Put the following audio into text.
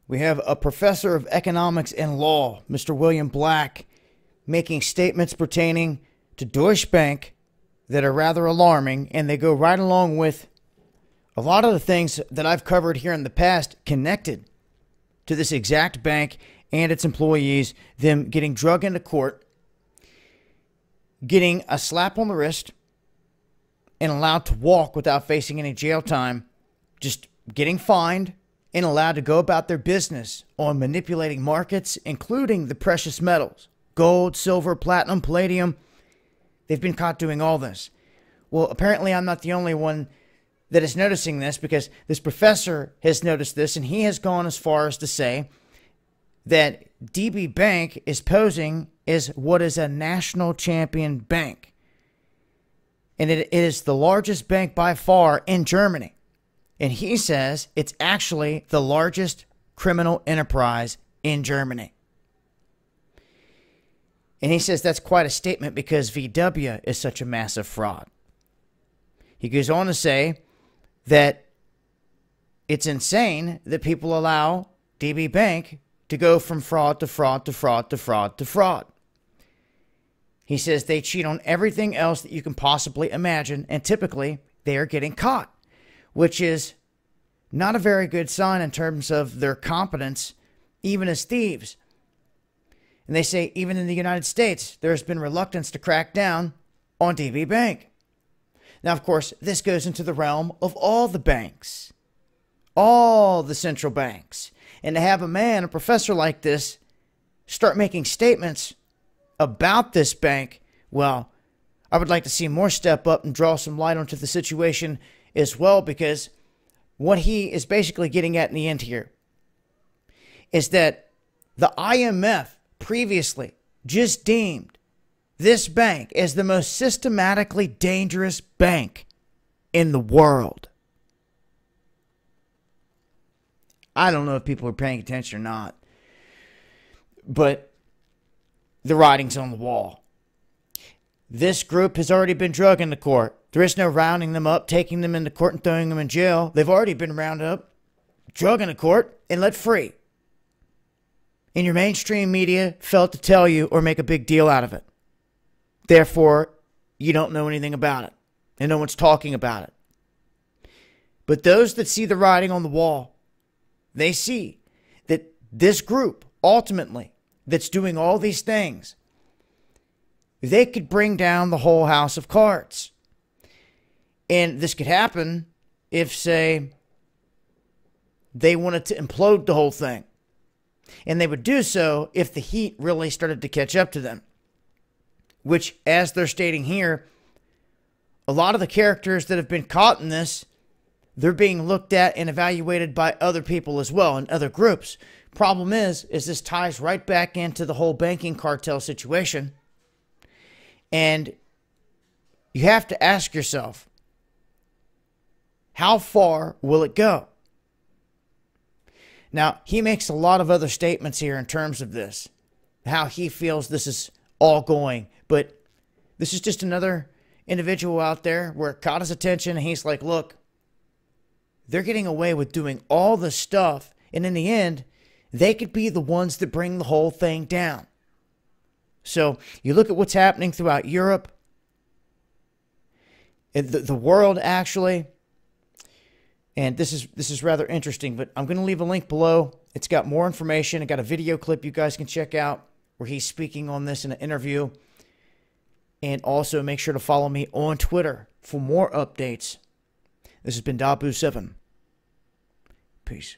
We have a professor of economics and law, Mr. William Black, making statements pertaining to Deutsche Bank that are rather alarming, and they go right along with a lot of the things that I've covered here in the past connected to this exact bank and its employees, them getting drugged into court, getting a slap on the wrist, and allowed to walk without facing any jail time, just getting fined and allowed to go about their business on manipulating markets, including the precious metals, gold, silver, platinum, palladium. They've been caught doing all this. Well, apparently I'm not the only one that is noticing this, because this professor has noticed this, and he has gone as far as to say that DB Bank is posing as what is a national champion bank. And it is the largest bank by far in Germany. And he says it's actually the largest criminal enterprise in Germany. And he says that's quite a statement because VW is such a massive fraud. He goes on to say that it's insane that people allow DB Bank to go from fraud to fraud to fraud to fraud to fraud. He says they cheat on everything else that you can possibly imagine, and typically they are getting caught, which is not a very good sign in terms of their competence, even as thieves. And they say even in the United States, there's been reluctance to crack down on DB Bank. Now, of course, this goes into the realm of all the banks, all the central banks. And to have a professor like this, start making statements about this bank, well, I would like to see more step up and draw some light onto the situation as well, because what he is basically getting at in the end here is that the IMF previously just deemed this bank as the most systematically dangerous bank in the world. I don't know if people are paying attention or not, but the writing's on the wall. This group has already been drugged into court. There is no rounding them up, taking them into court and throwing them in jail. They've already been rounded up, drugged into court, and let free. And your mainstream media failed to tell you or make a big deal out of it. Therefore, you don't know anything about it, and no one's talking about it. But those that see the writing on the wall, they see that this group, ultimately, that's doing all these things, they could bring down the whole house of cards. And this could happen if, say, they wanted to implode the whole thing. And they would do so if the heat really started to catch up to them. Which, as they're stating here, a lot of the characters that have been caught in this, they're being looked at and evaluated by other people as well, and other groups. Problem is this ties right back into the whole banking cartel situation. And you have to ask yourself, how far will it go? Now, he makes a lot of other statements here in terms of this, how he feels this is all going. But this is just another individual out there where it caught his attention, and he's like, look, they're getting away with doing all this stuff, and in the end, they could be the ones that bring the whole thing down. So you look at what's happening throughout Europe, the world actually, and this is rather interesting, but I'm going to leave a link below. It's got more information. I got a video clip you guys can check out where he's speaking on this in an interview. And also make sure to follow me on Twitter for more updates. This has been Dabu7. Peace.